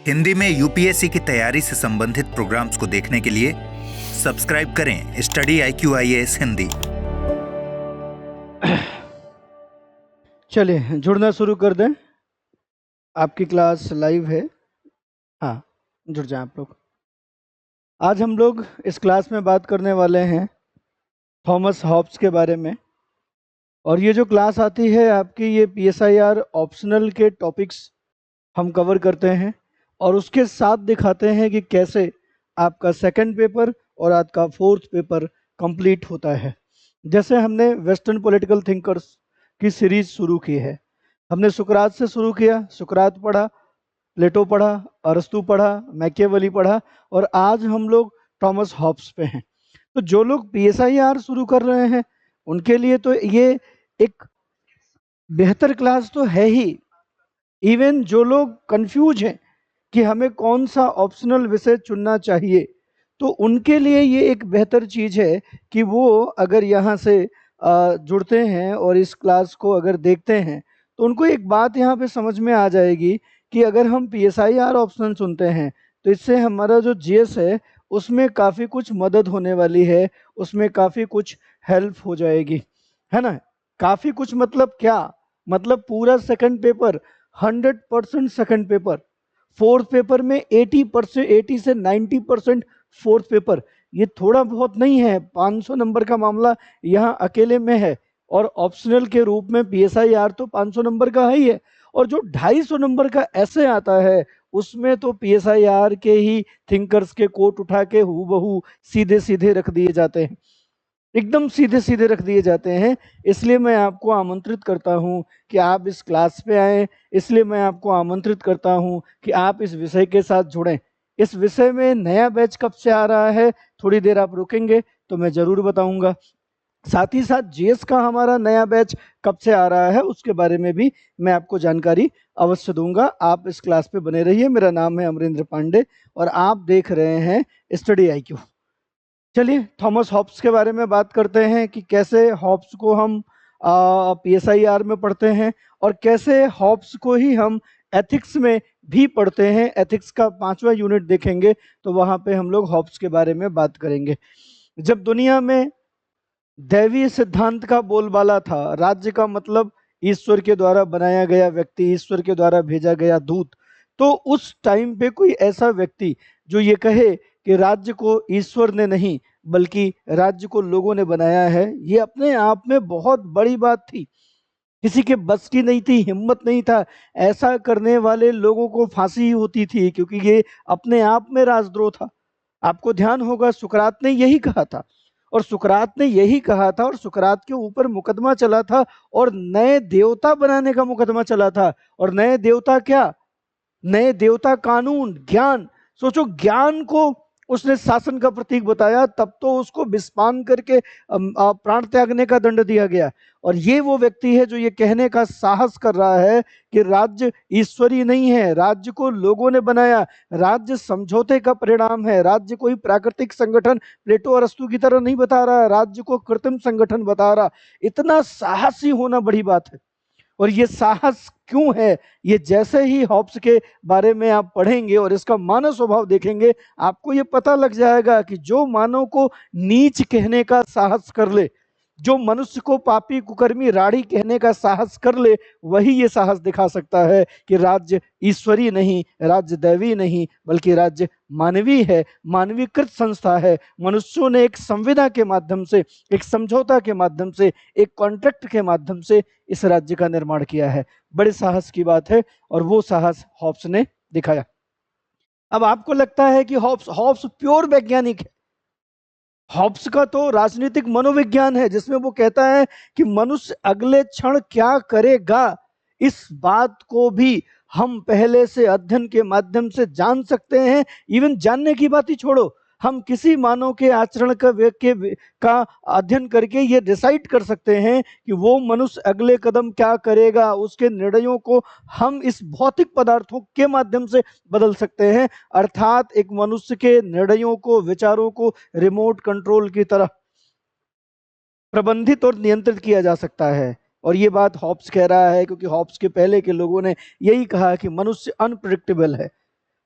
हिंदी में यूपीएससी की तैयारी से संबंधित प्रोग्राम्स को देखने के लिए सब्सक्राइब करें स्टडी IQIAS हिंदी। चलिए जुड़ना शुरू कर दें। आपकी क्लास लाइव है। हाँ, जुड़ जाएं आप लोग। आज हम लोग इस क्लास में बात करने वाले हैं थॉमस हॉब्स के बारे में। और ये जो क्लास आती है आपकी, ये PSIR ऑप्शनल के टॉपिक्स हम कवर करते हैं और उसके साथ दिखाते हैं कि कैसे आपका सेकंड पेपर और आपका फोर्थ पेपर कंप्लीट होता है। जैसे हमने वेस्टर्न पॉलिटिकल थिंकर्स की सीरीज शुरू की है। हमने सुकरात से शुरू किया, सुकरात पढ़ा, प्लेटो पढ़ा, अरस्तु पढ़ा, मैकियावेली पढ़ा और आज हम लोग थॉमस हॉब्स पे हैं। तो जो लोग PSIR शुरू कर रहे हैं उनके लिए तो ये एक बेहतर क्लास तो है ही। इवन जो लोग कंफ्यूज हैं कि हमें कौन सा ऑप्शनल विषय चुनना चाहिए, तो उनके लिए ये एक बेहतर चीज़ है कि वो अगर यहाँ से जुड़ते हैं और इस क्लास को अगर देखते हैं तो उनको एक बात यहाँ पे समझ में आ जाएगी कि अगर हम PSIR ऑप्शन चुनते हैं तो इससे हमारा जो GS है उसमें काफ़ी कुछ मदद होने वाली है, उसमें काफ़ी कुछ हेल्प हो जाएगी, है ना। काफ़ी कुछ मतलब क्या, मतलब पूरा second paper 100% second paper, fourth paper में 80%, 80 से 90% फोर्थ पेपर। ये थोड़ा बहुत नहीं है, 500 नंबर का मामला यहाँ अकेले में है और ऑप्शनल के रूप में PSIR तो 500 नंबर का है ही है। और जो 250 नंबर का ऐसे आता है उसमें तो PSIR के ही थिंकर्स के कोट उठा के हूबहू सीधे सीधे रख दिए जाते हैं, एकदम सीधे सीधे रख दिए जाते हैं। इसलिए मैं आपको आमंत्रित करता हूं कि आप इस क्लास पे आएँ, इसलिए मैं आपको आमंत्रित करता हूं कि आप इस विषय के साथ जुड़ें। इस विषय में नया बैच कब से आ रहा है, थोड़ी देर आप रुकेंगे तो मैं ज़रूर बताऊंगा। साथ ही साथ GS का हमारा नया बैच कब से आ रहा है उसके बारे में भी मैं आपको जानकारी अवश्य दूंगा। आप इस क्लास पे बने रहिए। मेरा नाम है अमरेंद्र पांडे और आप देख रहे हैं स्टडी IQ। चलिए थॉमस हॉब्स के बारे में बात करते हैं कि कैसे हॉब्स को हम PSIR में पढ़ते हैं और कैसे हॉब्स को ही हम एथिक्स में भी पढ़ते हैं। एथिक्स का 5वां यूनिट देखेंगे तो वहाँ पे हम लोग हॉब्स के बारे में बात करेंगे। जब दुनिया में दैवीय सिद्धांत का बोलबाला था, राज्य का मतलब ईश्वर के द्वारा बनाया गया व्यक्ति, ईश्वर के द्वारा भेजा गया दूत, तो उस टाइम पे कोई ऐसा व्यक्ति जो ये कहे कि राज्य को ईश्वर ने नहीं बल्कि राज्य को लोगों ने बनाया है, ये अपने आप में बहुत बड़ी बात थी। किसी के बस की नहीं थी, हिम्मत नहीं था। ऐसा करने वाले लोगों को फांसी ही होती थी क्योंकि ये अपने आप में राजद्रोह था। आपको ध्यान होगा सुकरात ने यही कहा था और सुकरात ने यही कहा था और सुकरात के ऊपर मुकदमा चला था और नए देवता बनाने का मुकदमा चला था। और नए देवता क्या, नए देवता कानून, ज्ञान। सोचो, ज्ञान को उसने शासन का प्रतीक बताया, तब तो उसको विस्पान करके प्राण त्यागने का दंड दिया गया। और ये वो व्यक्ति है जो ये कहने का साहस कर रहा है कि राज्य ईश्वरीय नहीं है, राज्य को लोगों ने बनाया, राज्य समझौते का परिणाम है, राज्य कोई प्राकृतिक संगठन प्लेटो अरस्तु की तरह नहीं बता रहा, राज्य को कृत्रिम संगठन बता रहा। इतना साहसी होना बड़ी बात है। और ये साहस क्यों है, ये जैसे ही हॉब्स के बारे में आप पढ़ेंगे और इसका मानव स्वभाव देखेंगे आपको ये पता लग जाएगा कि जो मानव को नीच कहने का साहस कर ले, जो मनुष्य को पापी कुकर्मी राड़ी कहने का साहस कर ले, वही ये साहस दिखा सकता है कि राज्य ईश्वरीय नहीं, राज्य दैवी नहीं बल्कि राज्य मानवीय है, मानवीकृत संस्था है। मनुष्यों ने एक संविदा के माध्यम से, एक समझौता के माध्यम से, एक कॉन्ट्रैक्ट के माध्यम से इस राज्य का निर्माण किया है। बड़े साहस की बात है और वो साहस हॉब्स ने दिखाया। अब आपको लगता है कि हॉब्स प्योर वैज्ञानिक है। हॉब्स का तो राजनीतिक मनोविज्ञान है जिसमें वो कहता है कि मनुष्य अगले क्षण क्या करेगा इस बात को भी हम पहले से अध्ययन के माध्यम से जान सकते हैं। इवन जानने की बात ही छोड़ो, हम किसी मानव के आचरण का अध्ययन करके ये डिसाइड कर सकते हैं कि वो मनुष्य अगले कदम क्या करेगा। उसके निर्णयों को हम इस भौतिक पदार्थों के माध्यम से बदल सकते हैं। अर्थात एक मनुष्य के निर्णयों को, विचारों को रिमोट कंट्रोल की तरह प्रबंधित और नियंत्रित किया जा सकता है। और ये बात हॉब्स कह रहा है क्योंकि हॉब्स के पहले के लोगों ने यही कहा कि मनुष्य अनप्रेडिक्टेबल है।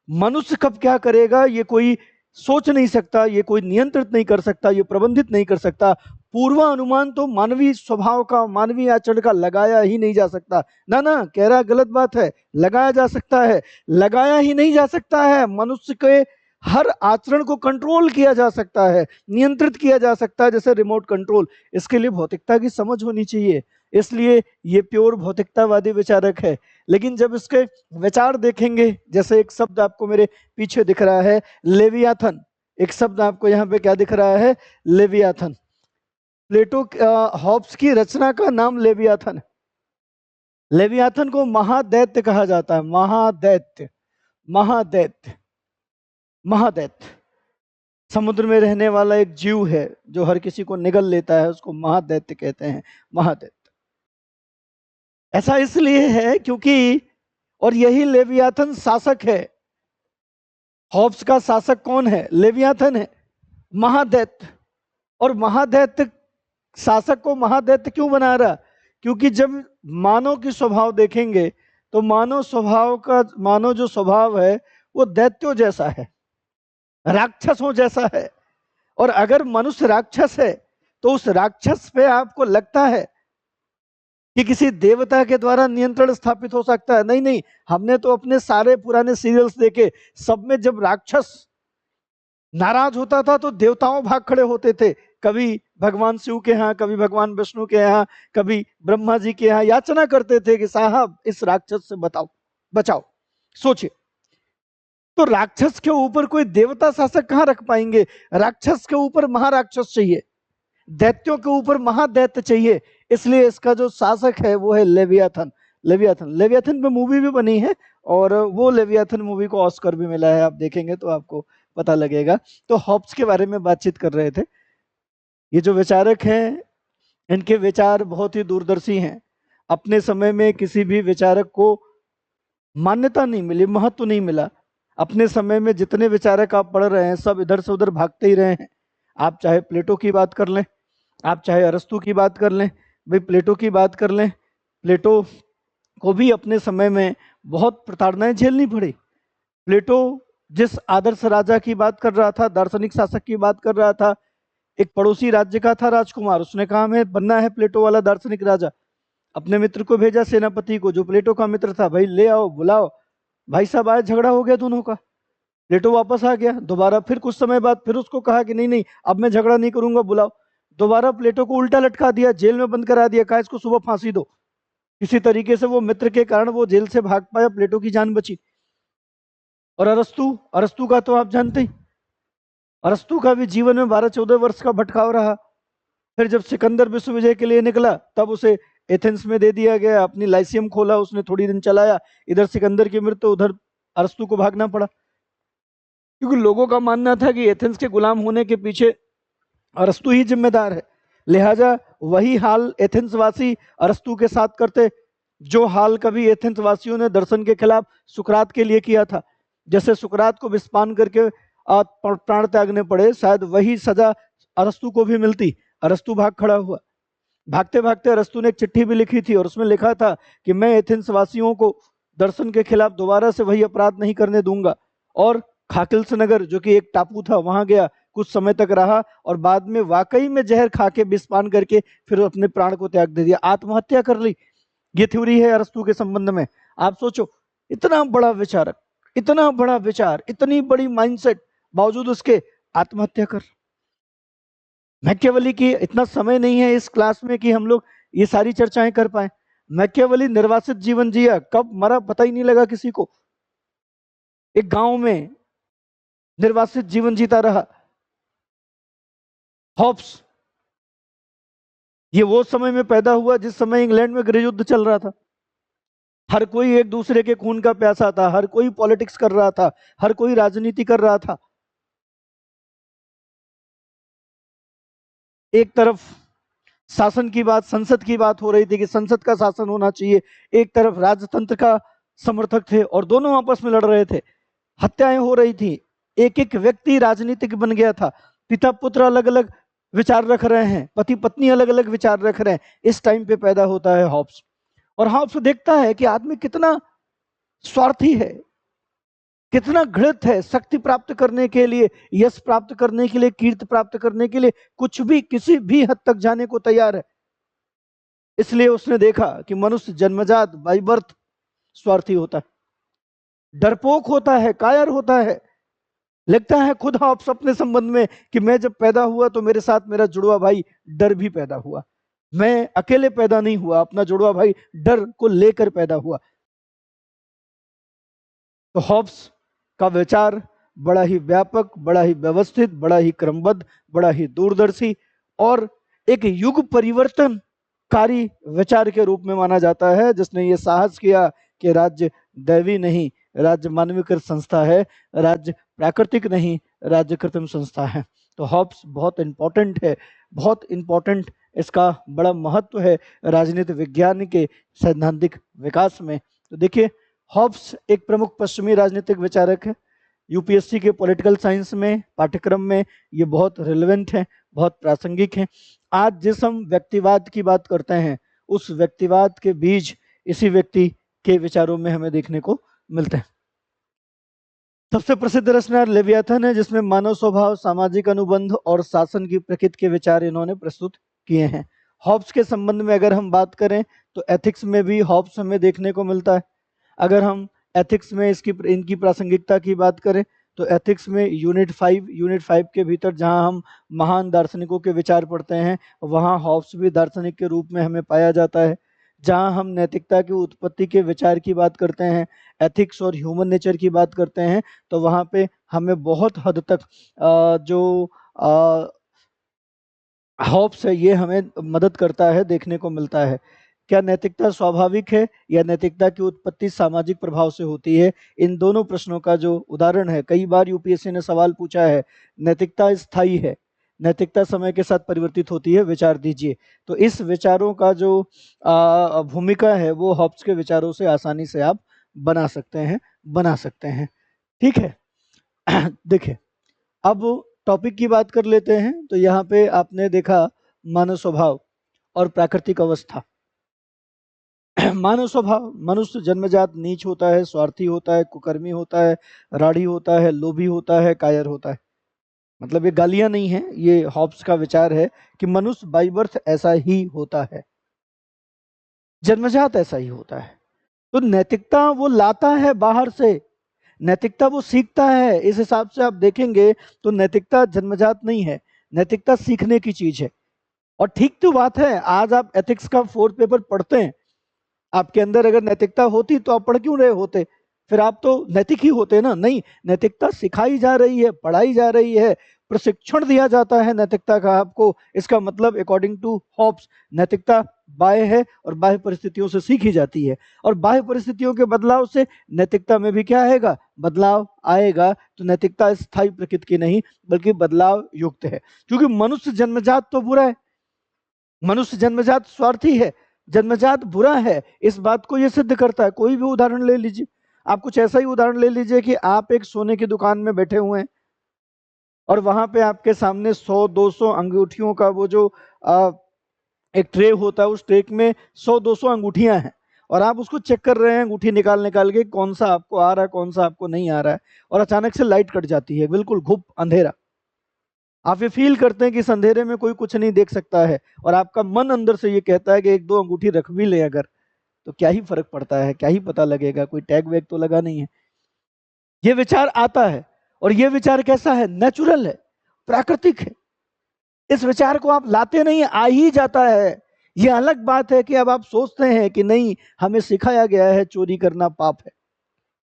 मनुष्य कब क्या करेगा ये कोई सोच नहीं सकता, ये कोई नियंत्रित नहीं कर सकता, ये प्रबंधित नहीं कर सकता। पूर्वानुमान तो मानवीय स्वभाव का, मानवीय आचरण का लगाया ही नहीं जा सकता। ना ना, कह रहा गलत बात है, लगाया जा सकता है, लगाया ही नहीं जा सकता है। मनुष्य के हर आचरण को कंट्रोल किया जा सकता है, नियंत्रित किया जा सकता है, जैसे रिमोट कंट्रोल। इसके लिए भौतिकता की समझ होनी चाहिए, इसलिए ये प्योर भौतिकतावादी विचारक है। लेकिन जब इसके विचार देखेंगे, जैसे एक शब्द आपको मेरे पीछे दिख रहा है, लेवियाथन। एक शब्द आपको यहाँ पे क्या दिख रहा है, लेवियाथन। प्लेटो हॉब्स की रचना का नाम लेवियाथन है। लेवियाथन को महादैत्य कहा जाता है, महादैत्य, महादैत्य, महादैत्य। समुद्र में रहने वाला एक जीव है जो हर किसी को निगल लेता है, उसको महादैत्य कहते हैं, महादैत्य। ऐसा इसलिए है क्योंकि, और यही लेवियाथन शासक है। हॉब्स का शासक कौन है, लेवियाथन है, महादैत्य। और महादैत्य शासक को महादैत्य क्यों बना रहा, क्योंकि जब मानव की स्वभाव देखेंगे तो मानव स्वभाव का, मानव जो स्वभाव है वो दैत्यों जैसा है, राक्षसों जैसा है। और अगर मनुष्य राक्षस है तो उस राक्षस पे आपको लगता है कि किसी देवता के द्वारा नियंत्रण स्थापित हो सकता है? नहीं नहीं, हमने तो अपने सारे पुराने सीरियल्स देखे, सब में जब राक्षस नाराज होता था तो देवताओं भाग खड़े होते थे। कभी भगवान शिव के यहाँ, कभी भगवान विष्णु के यहाँ, कभी ब्रह्मा जी के यहाँ याचना करते थे कि साहब इस राक्षस से बताओ, बचाओ। सोचिए, तो राक्षस के ऊपर कोई देवता शासक कहाँ रख पाएंगे? राक्षस के ऊपर महाराक्षस चाहिए, दैत्यों के ऊपर महादैत्य चाहिए। इसलिए इसका जो शासक है वो है लेवियाथन। लेवियाथन, लेवियाथन पे मूवी भी बनी है, और वो लेवियाथन मूवी को ऑस्कर भी मिला है, आप देखेंगे तो आपको पता लगेगा। तो हॉब्स के बारे में बातचीत कर रहे थे। ये जो विचारक हैं, इनके विचार बहुत ही दूरदर्शी हैं। अपने समय में किसी भी विचारक को मान्यता नहीं मिली, महत्व नहीं मिला। अपने समय में जितने विचारक आप पढ़ रहे हैं सब इधर से उधर भागते ही रहे हैं। आप चाहे प्लेटो की बात कर लें, आप चाहे अरस्तु की बात कर लें, भाई प्लेटो की बात कर लें, प्लेटो को भी अपने समय में बहुत प्रताड़नाएं झेलनी पड़ी। प्लेटो जिस आदर्श राजा की बात कर रहा था, दार्शनिक शासक की बात कर रहा था, एक पड़ोसी राज्य का था राजकुमार, उसने कहा हमें बनना है प्लेटो वाला दार्शनिक राजा। अपने मित्र को भेजा, सेनापति को, जो प्लेटो का मित्र था, भाई ले आओ, बुलाओ। भाई साहब आए, झगड़ा हो गया दोनों का। प्लेटो वापस आ गया दोबारा, फिर कुछ समय बाद फिर उसको कहा कि नहीं नहीं अब मैं झगड़ा नहीं करूंगा, बुलाओ। दोबारा प्लेटो को उल्टा लटका दिया, जेल में बंद करा दिया, कहा इसको सुबह फांसी दो। किसी तरीके से वो मित्र के कारण वो जेल से भाग पाया, प्लेटो की जान बची। और अरस्तु, अरस्तु का तो आप जानते ही, अरस्तु का भी जीवन में 12-14 वर्ष का भटकाव रहा। फिर जब सिकंदर विश्व विजय के लिए निकला तब उसे एथेंस में दे दिया गया, अपनी लाइसियम खोला, उसने थोड़ी दिन चलाया, इधर सिकंदर की मृत्यु, उधर अरस्तु को भागना पड़ा, क्योंकि लोगों का मानना था कि एथेंस के गुलाम होने के पीछे अरस्तु ही जिम्मेदार है। लिहाजा वही हाल एथेंस वासी अरस्तु के साथ करते जो हाल कभी एथेंस वासियों ने दर्शन के खिलाफ सुकरात के लिए किया था। जैसे सुकरात को विस्पान करके प्राण त्यागने पड़े, शायद वही सजा अरस्तु को भी मिलती। अरस्तु भाग खड़ा हुआ, भागते भागते अरस्तु ने एक चिट्ठी भी लिखी थी, और उसमें लिखा था कि मैं एथेंस वासियों को दर्शन के खिलाफ दोबारा से वही अपराध नहीं करने दूंगा। और खाकिल्स नगर, जो कि एक टापू था, वहां गया, कुछ समय तक रहा, और बाद में वाकई में जहर खा के विस्पान करके फिर अपने प्राण को त्याग दे दिया, आत्महत्या कर ली। ये थ्योरी है अरस्तु के संबंध में। आप सोचो, इतना बड़ा विचारक, इतना बड़ा विचार, इतनी बड़ी माइंडसेट, बावजूद उसके आत्महत्या कर। मैकियावेली की इतना समय नहीं है इस क्लास में कि हम लोग ये सारी चर्चाएं कर पाए। मैकियावेली निर्वासित जीवन जिया, कब मरा पता ही नहीं लगा किसी को, एक गांव में निर्वासित जीवन जीता रहा। हॉब्स, ये वो समय में पैदा हुआ जिस समय इंग्लैंड में गृह युद्ध चल रहा था। हर कोई एक दूसरे के खून का प्यासा था, हर कोई पॉलिटिक्स कर रहा था, हर कोई राजनीति कर रहा था। एक तरफ शासन की बात, संसद की बात हो रही थी कि संसद का शासन होना चाहिए, एक तरफ राजतंत्र का समर्थक थे, और दोनों आपस में लड़ रहे थे। हत्याएं हो रही थी, एक एक व्यक्ति राजनीतिक बन गया था। पिता पुत्र अलग अलग विचार रख रहे हैं, पति पत्नी अलग अलग विचार रख रहे हैं। इस टाइम पे पैदा होता है हॉब्स, और हॉब्स देखता है कि आदमी कितना स्वार्थी है, कितना घृत है शक्ति प्राप्त करने के लिए, यश प्राप्त करने के लिए, कीर्ति प्राप्त करने के लिए कुछ भी, किसी भी हद तक जाने को तैयार है। इसलिए उसने देखा कि मनुष्य जन्मजात बाई बर्थ स्वार्थी होता है, डरपोक होता है, कायर होता है। लगता है खुद हॉब्स अपने संबंध में कि मैं जब पैदा हुआ तो मेरे साथ मेरा जुड़वा भाई डर भी पैदा हुआ। मैं अकेले पैदा नहीं हुआ, अपना जुड़वा भाई डर को लेकर पैदा हुआ। तो हॉब्स का विचार बड़ा ही व्यापक, बड़ा ही व्यवस्थित, बड़ा ही क्रमबद्ध, बड़ा ही दूरदर्शी और एक युग परिवर्तनकारी विचार के रूप में माना जाता है, जिसने ये साहस किया कि राज्य दैवी नहीं, राज्य मानवीकृत संस्था है, राज्य प्राकृतिक नहीं, राज्य कृत्रिम संस्था है। तो हॉब्स बहुत इंपॉर्टेंट है, बहुत इंपॉर्टेंट, इसका बड़ा महत्व है राजनीति विज्ञान के सैद्धांतिक विकास में। तो देखिए, हॉब्स एक प्रमुख पश्चिमी राजनीतिक विचारक है। यूपीएससी के पॉलिटिकल साइंस में पाठ्यक्रम में ये बहुत रिलेवेंट है, बहुत प्रासंगिक है। आज जिस हम व्यक्तिवाद की बात करते हैं, उस व्यक्तिवाद के बीज इसी व्यक्ति के विचारों में हमें देखने को मिलते हैं। सबसे प्रसिद्ध रचना लेवियाथन है, जिसमें मानव स्वभाव, सामाजिक अनुबंध और शासन की प्रकृति के विचार इन्होंने प्रस्तुत किए हैं। हॉब्स के संबंध में अगर हम बात करें तो एथिक्स में भी हॉब्स हमें देखने को मिलता है। अगर हम एथिक्स में इनकी प्रासंगिकता की बात करें तो एथिक्स में यूनिट 5 के भीतर जहां हम महान दार्शनिकों के विचार पढ़ते हैं, वहां हॉब्स भी दार्शनिक के रूप में हमें पाया जाता है। जहां हम नैतिकता की उत्पत्ति के विचार की बात करते हैं, एथिक्स और ह्यूमन नेचर की बात करते हैं, तो वहां पे हमें बहुत हद तक जो हॉब्स है ये हमें मदद करता है, देखने को मिलता है। क्या नैतिकता स्वाभाविक है या नैतिकता की उत्पत्ति सामाजिक प्रभाव से होती है? इन दोनों प्रश्नों का जो उदाहरण है, कई बार यूपीएससी ने सवाल पूछा है, नैतिकता स्थायी है, नैतिकता समय के साथ परिवर्तित होती है, विचार दीजिए। तो इस विचारों का जो भूमिका है वो हॉब्स के विचारों से आसानी से आप बना सकते हैं। ठीक है। देखिए, अब टॉपिक की बात कर लेते हैं। तो यहाँ पे आपने देखा मानव स्वभाव और प्राकृतिक अवस्था। मानव स्वभाव, मनुष्य जन्मजात नीच होता है, स्वार्थी होता है, कुकर्मी होता है, राढ़ी होता है, लोभी होता है, कायर होता है। मतलब ये गालियां नहीं है, ये हॉब्स का विचार है कि मनुष्य बाई बर्थ ऐसा ही होता है, जन्मजात ऐसा ही होता है। तो नैतिकता वो लाता है बाहर से, नैतिकता वो सीखता है। इस हिसाब से आप देखेंगे तो नैतिकता जन्मजात नहीं है, नैतिकता सीखने की चीज है। और ठीक तो बात है, आज आप एथिक्स का 4th पेपर पढ़ते हैं, आपके अंदर अगर नैतिकता होती तो आप पढ़ क्यों रहे होते? फिर आप तो नैतिक ही होते ना। नहीं, नैतिकता सिखाई जा रही है, पढ़ाई जा रही है, प्रशिक्षण दिया जाता है नैतिकता का आपको। इसका मतलब अकॉर्डिंग टू हॉब्स नैतिकता बाह्य है और बाह्य परिस्थितियों से सीखी जाती है, और बाह्य परिस्थितियों के बदलाव से नैतिकता में भी क्या आएगा? बदलाव आएगा। तो नैतिकता स्थायी प्रकृति की नहीं बल्कि बदलाव युक्त है, क्योंकि मनुष्य जन्मजात तो बुरा है, मनुष्य जन्मजात स्वार्थी है, जन्मजात बुरा है। इस बात को यह सिद्ध करता है। कोई भी उदाहरण ले लीजिए, आप कुछ ऐसा ही उदाहरण ले लीजिए कि आप एक सोने की दुकान में बैठे हुए हैं और वहां पे आपके सामने 100-200 अंगूठियों का वो जो एक ट्रे होता है, उस ट्रे में 100-200 अंगूठियां हैं और आप उसको चेक कर रहे हैं अंगूठी निकाल के कौन सा आपको आ रहा है, कौन सा आपको नहीं आ रहा है। और अचानक से लाइट कट जाती है, बिल्कुल घुप अंधेरा। आप ये फील करते हैं कि इस अंधेरे में कोई कुछ नहीं देख सकता है, और आपका मन अंदर से ये कहता है कि 1-2 अंगूठी रख भी ले अगर, तो क्या ही फर्क पड़ता है, क्या ही पता लगेगा, कोई टैग वैग तो लगा नहीं है। ये विचार आता है, और ये विचार कैसा है? नेचुरल है, प्राकृतिक है। इस विचार को आप लाते नहीं, आ ही जाता है। ये अलग बात है कि अब आप सोचते हैं कि नहीं, हमें सिखाया गया है चोरी करना पाप है।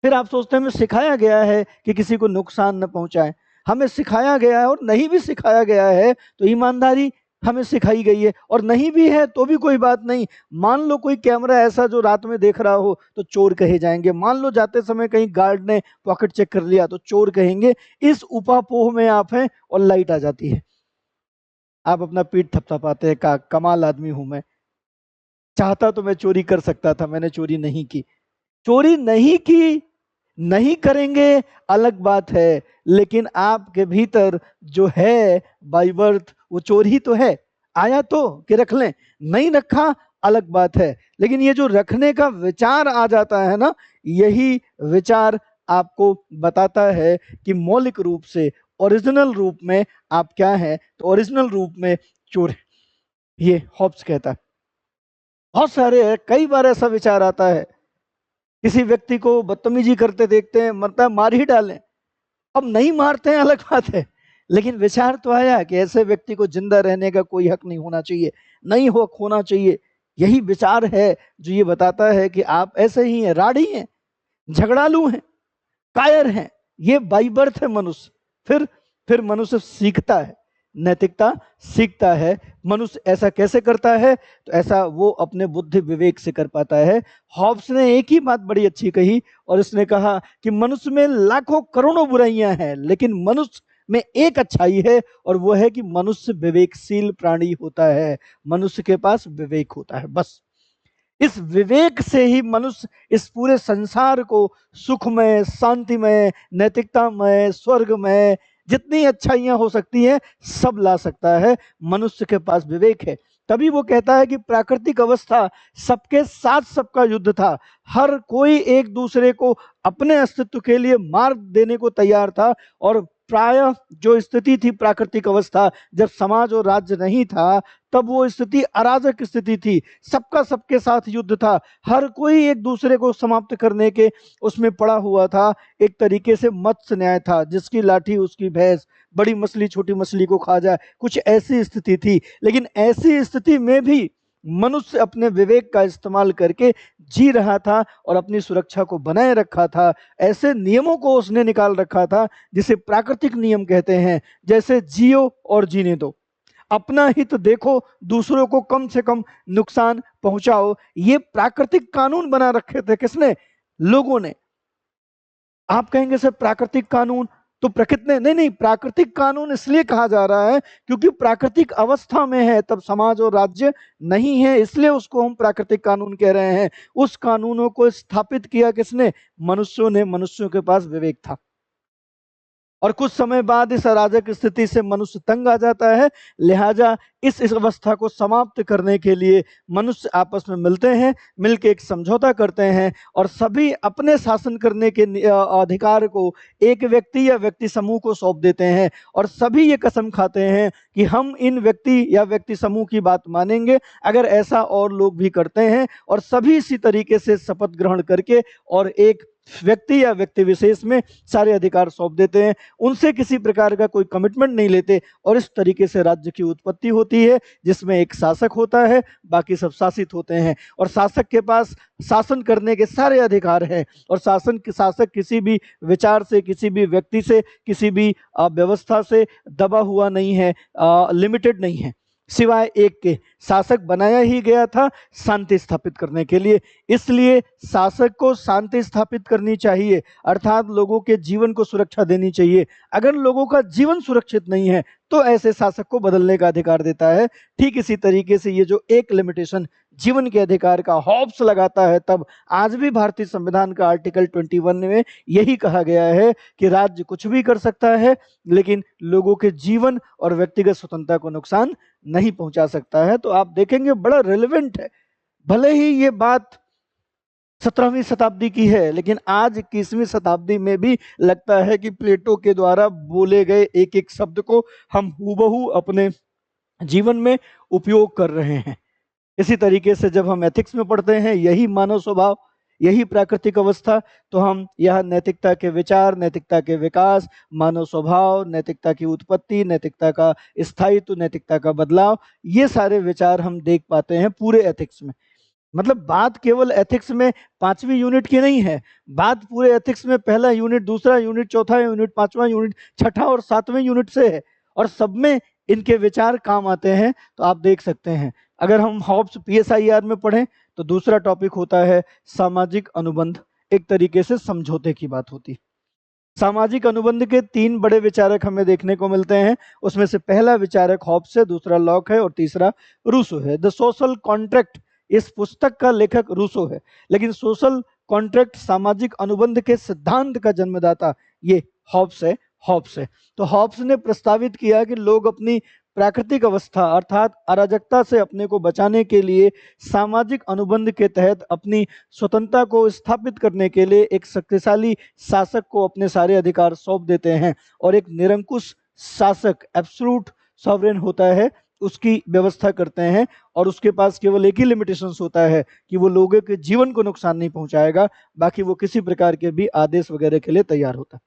फिर आप सोचते हैं हमें सिखाया गया है कि किसी को नुकसान न पहुंचाएं, हमें सिखाया गया है। और नहीं भी सिखाया गया है तो ईमानदारी हमें सिखाई गई है, और नहीं भी है तो भी कोई बात नहीं। मान लो कोई कैमरा ऐसा जो रात में देख रहा हो तो चोर कहे जाएंगे, मान लो जाते समय कहीं गार्ड ने पॉकेट चेक कर लिया तो चोर कहेंगे। इस उपापोह में आप हैं और लाइट आ जाती है, आप अपना पीठ थपथपाते हैं, का कमाल आदमी हूं मैं, चाहता तो मैं चोरी कर सकता था, मैंने चोरी नहीं की। चोरी नहीं की, नहीं करेंगे अलग बात है, लेकिन आपके भीतर जो है बाई बर्थ वो चोर ही तो है। आया तो कि रख लें, नहीं रखा अलग बात है। लेकिन ये जो रखने का विचार आ जाता है ना, यही विचार आपको बताता है कि मौलिक रूप से ओरिजिनल रूप में आप क्या हैं, तो ओरिजिनल रूप में चोर हैं, ये हॉब्स कहता है। बहुत सारे है, कई बार ऐसा विचार आता है, किसी व्यक्ति को बदतमीजी करते देखते हैं, मतलब मार ही डालें। अब नहीं मारते हैं अलग बात है, लेकिन विचार तो आया कि ऐसे व्यक्ति को जिंदा रहने का कोई हक नहीं होना चाहिए, नहीं हक होना चाहिए। यही विचार है जो ये बताता है कि आप ऐसे ही हैं, राड़ी हैं, झगड़ालू हैं, कायर हैं। ये बाई बर्थ है मनुष्य। फिर मनुष्य सीखता है, नैतिकता सीखता है। मनुष्य ऐसा कैसे करता है? तो ऐसा वो अपने बुद्धि विवेक से कर पाता है। हॉब्स ने एक ही बात बड़ी अच्छी कही, और इसने कहा कि मनुष्य में लाखों करोड़ों बुराइयां हैं, लेकिन मनुष्य में एक अच्छाई है, और वो है कि मनुष्य विवेकशील प्राणी होता है। मनुष्य के पास विवेक होता है। बस इस विवेक से ही मनुष्य इस पूरे संसार को सुखमय, शांतिमय, नैतिकतामय, स्वर्गमय, जितनी अच्छाइयां हो सकती हैं सब ला सकता है। मनुष्य के पास विवेक है। तभी वो कहता है कि प्राकृतिक अवस्था सबके साथ सबका युद्ध था। हर कोई एक दूसरे को अपने अस्तित्व के लिए मार देने को तैयार था, और प्रायः जो स्थिति थी प्राकृतिक अवस्था, जब समाज और राज्य नहीं था, तब वो स्थिति अराजक स्थिति थी। सबका सबके साथ युद्ध था, हर कोई एक दूसरे को समाप्त करने के उसमें पड़ा हुआ था। एक तरीके से मत्स्य न्याय था, जिसकी लाठी उसकी भैंस, बड़ी मछली छोटी मछली को खा जाए, कुछ ऐसी स्थिति थी। लेकिन ऐसी स्थिति में भी मनुष्य अपने विवेक का इस्तेमाल करके जी रहा था और अपनी सुरक्षा को बनाए रखा था। ऐसे नियमों को उसने निकाल रखा था जिसे प्राकृतिक नियम कहते हैं, जैसे जियो और जीने दो, अपना हित देखो, दूसरों को कम से कम नुकसान पहुंचाओ। ये प्राकृतिक कानून बना रखे थे किसने? लोगों ने। आप कहेंगे सर प्राकृतिक कानून तो प्रकृति ने, नहीं नहीं, प्राकृतिक कानून इसलिए कहा जा रहा है क्योंकि प्राकृतिक अवस्था में है, तब समाज और राज्य नहीं है, इसलिए उसको हम प्राकृतिक कानून कह रहे हैं। उस कानूनों को स्थापित किया किसने? मनुष्यों ने। मनुष्यों के पास विवेक था। और कुछ समय बाद इस अराजक स्थिति से मनुष्य तंग आ जाता है। लिहाजा इस अवस्था को समाप्त करने के लिए मनुष्य आपस में मिलते हैं, मिलकर एक समझौता करते हैं, और सभी अपने शासन करने के अधिकार को एक व्यक्ति या व्यक्ति समूह को सौंप देते हैं, और सभी ये कसम खाते हैं कि हम इन व्यक्ति या व्यक्ति समूह की बात मानेंगे अगर ऐसा और लोग भी करते हैं। और सभी इसी तरीके से शपथ ग्रहण करके और एक व्यक्ति या व्यक्ति विशेष में सारे अधिकार सौंप देते हैं, उनसे किसी प्रकार का कोई कमिटमेंट नहीं लेते, और इस तरीके से राज्य की उत्पत्ति होती है, जिसमें एक शासक होता है, बाकी सब शासित होते हैं, और शासक के पास शासन करने के सारे अधिकार हैं। और शासक किसी भी विचार से, किसी भी व्यक्ति से, किसी भी व्यवस्था से दबा हुआ नहीं है, लिमिटेड नहीं है, सिवाय एक के, शासक बनाया ही गया था शांति स्थापित करने के लिए। इसलिए शासक को शांति स्थापित करनी चाहिए, अर्थात लोगों के जीवन को सुरक्षा देनी चाहिए। अगर लोगों का जीवन सुरक्षित नहीं है तो ऐसे शासक को बदलने का अधिकार देता है। ठीक इसी तरीके से ये जो एक लिमिटेशन जीवन के अधिकार का हॉब्स लगाता है, तब आज भी भारतीय संविधान का आर्टिकल 21 में यही कहा गया है कि राज्य कुछ भी कर सकता है, लेकिन लोगों के जीवन और व्यक्तिगत स्वतंत्रता को नुकसान नहीं पहुंचा सकता है। तो आप देखेंगे बड़ा रेलेवेंट है। भले ही ये बात 17वीं शताब्दी की है, लेकिन आज 21वीं शताब्दी में भी लगता है कि प्लेटो के द्वारा बोले गए एक एक शब्द को हम हूबहू अपने जीवन में उपयोग कर रहे हैं। इसी तरीके से जब हम एथिक्स में पढ़ते हैं यही मानव स्वभाव, यही प्राकृतिक अवस्था, तो हम यह नैतिकता के विचार, नैतिकता के विकास, मानव स्वभाव, नैतिकता की उत्पत्ति, नैतिकता का स्थायित्व, नैतिकता का बदलाव, ये सारे विचार हम देख पाते हैं पूरे एथिक्स में। मतलब बात केवल एथिक्स में 5वीं यूनिट की नहीं है, बात पूरे एथिक्स में पहला यूनिट, दूसरा यूनिट, चौथा यूनिट, 5वां यूनिट, छठा और 7वें यूनिट से है, और सब में इनके विचार काम आते हैं। तो आप देख सकते हैं, अगर हम हॉब्स PSIR में पढ़ें तो दूसरा टॉपिक होता है सामाजिक अनुबंध। एक तरीके से समझौते की बात होती है। सामाजिक अनुबंध के 3 बड़े विचारक हमें देखने को मिलते हैं। उसमें से पहला विचारक हॉब्स है, दूसरा लॉक है, और तीसरा रूसो है। द सोशल कॉन्ट्रैक्ट, इस पुस्तक का लेखक रूसो है, लेकिन सोशल कॉन्ट्रैक्ट, सामाजिक अनुबंध के सिद्धांत का जन्मदाता ये हॉब्स है। तो हॉब्स ने प्रस्तावित किया कि लोग अपनी प्राकृतिक अवस्था अर्थात अराजकता से अपने को बचाने के लिए सामाजिक अनुबंध के तहत अपनी स्वतंत्रता को स्थापित करने के लिए एक शक्तिशाली शासक को अपने सारे अधिकार सौंप देते हैं और एक निरंकुश शासक एब्सोल्यूट सॉवरेन होता है उसकी व्यवस्था करते हैं और उसके पास केवल एक ही लिमिटेशंस होता है कि वो लोगों के जीवन को नुकसान नहीं पहुंचाएगा, बाकी वो किसी प्रकार के भी आदेश वगैरह के लिए तैयार होता है।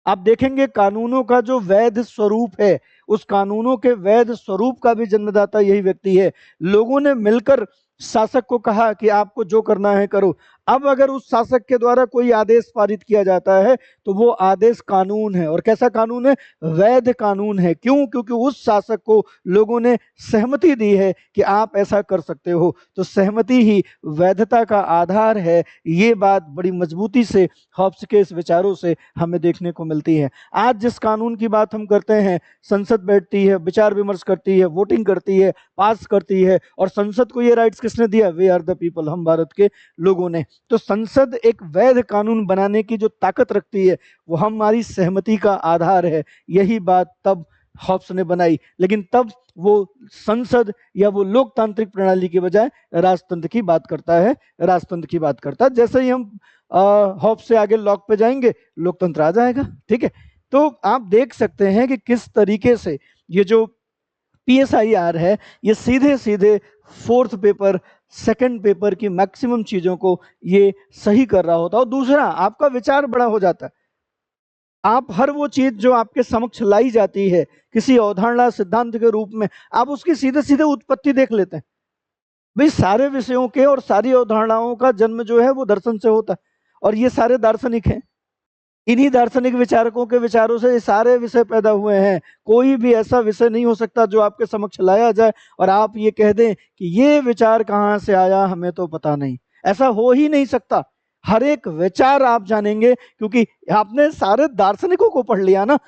आप देखेंगे कानूनों का जो वैध स्वरूप है, उस कानूनों के वैध स्वरूप का भी जन्मदाता यही व्यक्ति है। लोगों ने मिलकर शासक को कहा कि आपको जो करना है करो। अब अगर उस शासक के द्वारा कोई आदेश पारित किया जाता है तो वो आदेश कानून है। और कैसा कानून है? वैध कानून है। क्यों? क्योंकि उस शासक को लोगों ने सहमति दी है कि आप ऐसा कर सकते हो। तो सहमति ही वैधता का आधार है। ये बात बड़ी मजबूती से हॉब्स के इस विचारों से हमें देखने को मिलती है। आज जिस कानून की बात हम करते हैं, संसद बैठती है, विचार विमर्श करती है, वोटिंग करती है, पास करती है, और संसद को ये राइट्स किसने दिया? वे आर द पीपल, हम भारत के लोगों ने। तो संसद एक वैध कानून बनाने की जो ताकत रखती है वो हमारी सहमति का आधार है। यही बात तब हॉब्स ने बनाई, लेकिन तब वो संसद या वो लोकतांत्रिक प्रणाली के बजाय राजतंत्र की बात करता है, राजतंत्र की बात करता है। जैसे ही हम हॉब्स से आगे लॉक पे जाएंगे, लोकतंत्र आ जाएगा। ठीक है, तो आप देख सकते हैं कि किस तरीके से ये जो PSIR है ये सीधे सीधे फोर्थ पेपर, सेकंड पेपर की मैक्सिमम चीजों को ये सही कर रहा होता है। और दूसरा, आपका विचार बड़ा हो जाता है। आप हर वो चीज जो आपके समक्ष लाई जाती है किसी अवधारणा सिद्धांत के रूप में, आप उसकी सीधे सीधे उत्पत्ति देख लेते हैं। भाई सारे विषयों के और सारी अवधारणाओं का जन्म जो है वो दर्शन से होता है, और ये सारे दार्शनिक हैं। इन्हीं दार्शनिक विचारकों के विचारों से ये सारे विषय पैदा हुए हैं। कोई भी ऐसा विषय नहीं हो सकता जो आपके समक्ष लाया जाए और आप ये कह दें कि ये विचार कहाँ से आया, हमें तो पता नहीं। ऐसा हो ही नहीं सकता। हर एक विचार आप जानेंगे क्योंकि आपने सारे दार्शनिकों को पढ़ लिया ना।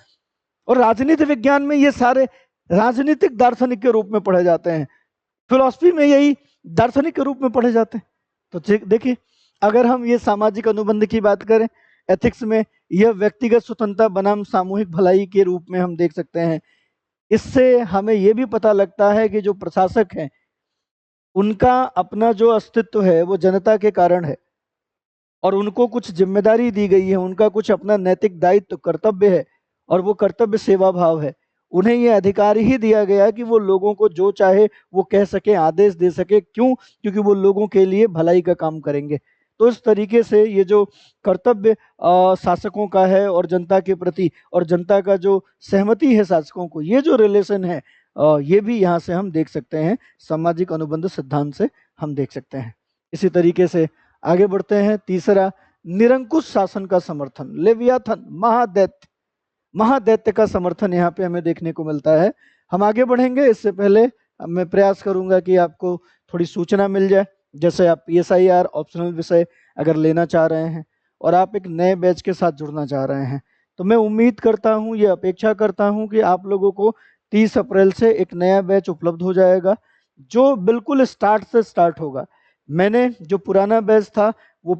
और राजनीति विज्ञान में ये सारे राजनीतिक दार्शनिक के रूप में पढ़े जाते हैं, फिलॉसफी में यही दार्शनिक के रूप में पढ़े जाते हैं। तो देखिए, अगर हम ये सामाजिक अनुबंध की बात करें, एथिक्स में यह व्यक्तिगत स्वतंत्रता बनाम सामूहिक भलाई के रूप में हम देख सकते हैं। इससे हमें यह भी पता लगता है कि जो प्रशासक हैं उनका अपना जो अस्तित्व है वो जनता के कारण है, और उनको कुछ जिम्मेदारी दी गई है, उनका कुछ अपना नैतिक दायित्व कर्तव्य है, और वो कर्तव्य सेवा भाव है। उन्हें ये अधिकार ही दिया गया कि वो लोगों को जो चाहे वो कह सके, आदेश दे सके। क्यों? क्योंकि वो लोगों के लिए भलाई का काम करेंगे। तो इस तरीके से ये जो कर्तव्य शासकों का है और जनता के प्रति, और जनता का जो सहमति है शासकों को, ये जो रिलेशन है ये भी यहाँ से हम देख सकते हैं, सामाजिक अनुबंध सिद्धांत से हम देख सकते हैं। इसी तरीके से आगे बढ़ते हैं। तीसरा, निरंकुश शासन का समर्थन, लेवियाथन, महादैत्य। महादैत्य का समर्थन यहाँ पे हमें देखने को मिलता है। हम आगे बढ़ेंगे, इससे पहले मैं प्रयास करूंगा कि आपको थोड़ी सूचना मिल जाए। जैसे आप PSIR ऑप्शनल विषय अगर लेना चाह रहे हैं और आप एक नए बैच के साथ जुड़ना चाह रहे हैं, तो मैं उम्मीद करता हूँ, ये अपेक्षा करता हूँ कि आप लोगों को 30 अप्रैल से एक नया बैच उपलब्ध हो जाएगा जो बिल्कुल स्टार्ट से स्टार्ट होगा। मैंने जो पुराना बैच था वो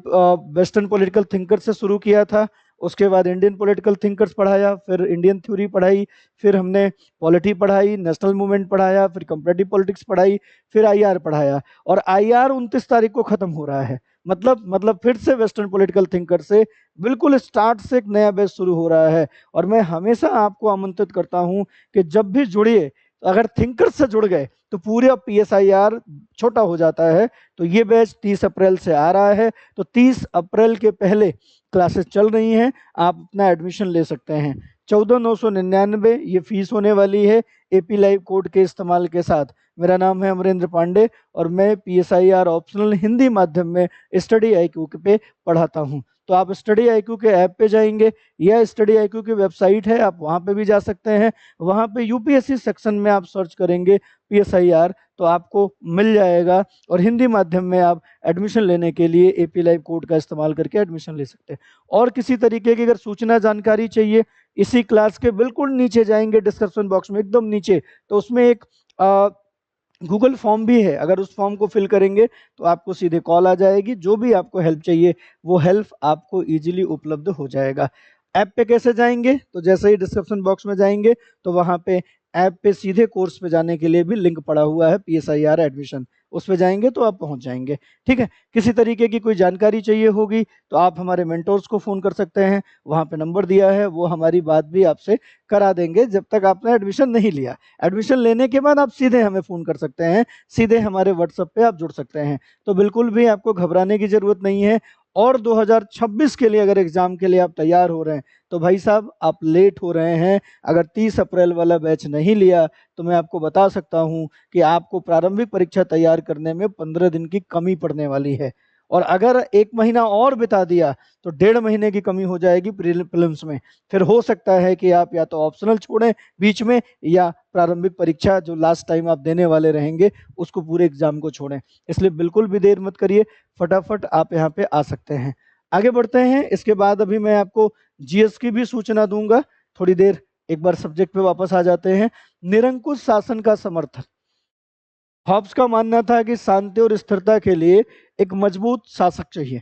वेस्टर्न पॉलिटिकल थिंकर से शुरू किया था, उसके बाद इंडियन पॉलिटिकल थिंकर्स पढ़ाया, फिर इंडियन थ्योरी पढ़ाई, फिर हमने पॉलिटी पढ़ाई, नेशनल मूवमेंट पढ़ाया, फिर कंपैरेटिव पॉलिटिक्स पढ़ाई, फिर IR पढ़ाया, और IR 29 तारीख को खत्म हो रहा है। मतलब फिर से वेस्टर्न पॉलिटिकल थिंकर से बिल्कुल स्टार्ट से एक नया बैच शुरू हो रहा है। और मैं हमेशा आपको आमंत्रित करता हूं कि जब भी जुड़िए, अगर थिंकर से जुड़ गए तो पूरे PSIR छोटा हो जाता है। तो ये बैच 30 अप्रैल से आ रहा है, तो 30 अप्रैल के पहले क्लासेस चल रही हैं, आप अपना एडमिशन ले सकते हैं। 14,999 ये फीस होने वाली है AP लाइव कोड के इस्तेमाल के साथ। मेरा नाम है अमरेंद्र पांडे और मैं PSIR ऑप्शनल हिंदी माध्यम में स्टडी IQ पे पढ़ाता हूं। तो आप स्टडी IQ के ऐप पे जाएंगे या स्टडी IQ की वेबसाइट है, आप वहां पे भी जा सकते हैं। वहां पे UPSC सेक्शन में आप सर्च करेंगे PSIR तो आपको मिल जाएगा, और हिंदी माध्यम में आप एडमिशन लेने के लिए AP लाइव कोड का इस्तेमाल करके एडमिशन ले सकते हैं। और किसी तरीके की अगर सूचना जानकारी चाहिए, इसी क्लास के बिल्कुल नीचे जाएंगे डिस्क्रिप्शन बॉक्स में एकदम नीचे, तो उसमें एक गूगल फॉर्म भी है। अगर उस फॉर्म को फिल करेंगे तो आपको सीधे कॉल आ जाएगी। जो भी आपको हेल्प चाहिए वो हेल्प आपको इजीली उपलब्ध हो जाएगा। ऐप पे कैसे जाएंगे? तो जैसे ही डिस्क्रिप्शन बॉक्स में जाएंगे तो वहाँ पे ऐप पे सीधे कोर्स पे जाने के लिए भी लिंक पड़ा हुआ है, PSIR एडमिशन, उस पे जाएंगे तो आप पहुंच जाएंगे। ठीक है, किसी तरीके की कोई जानकारी चाहिए होगी तो आप हमारे मेंटोर्स को फ़ोन कर सकते हैं, वहाँ पे नंबर दिया है, वो हमारी बात भी आपसे करा देंगे जब तक आपने एडमिशन नहीं लिया। एडमिशन लेने के बाद आप सीधे हमें फ़ोन कर सकते हैं, सीधे हमारे व्हाट्सएप पे आप जुड़ सकते हैं। तो बिल्कुल भी आपको घबराने की ज़रूरत नहीं है। और 2026 के लिए अगर एग्ज़ाम के लिए आप तैयार हो रहे हैं तो भाई साहब आप लेट हो रहे हैं। अगर 30 अप्रैल वाला बैच नहीं लिया तो मैं आपको बता सकता हूं कि आपको प्रारंभिक परीक्षा तैयार करने में 15 दिन की कमी पड़ने वाली है। और अगर 1 महीना और बिता दिया तो 1.5 महीने की कमी हो जाएगी प्रीलिम्स में। फिर हो सकता है कि आप या तो ऑप्शनल छोड़ें बीच में या प्रारंभिक परीक्षा जो लास्ट टाइम आप देने वाले रहेंगे उसको पूरे एग्जाम को छोड़ें। इसलिए बिल्कुल भी देर मत करिए, फटाफट आप यहाँ पे आ सकते हैं। आगे बढ़ते हैं। इसके बाद अभी मैं आपको जीएस की भी सूचना दूंगा थोड़ी देर। एक बार सब्जेक्ट पे वापस आ जाते हैं। निरंकुश शासन का समर्थन। हॉब्स का मानना था कि शांति और स्थिरता के लिए एक मजबूत शासक चाहिए,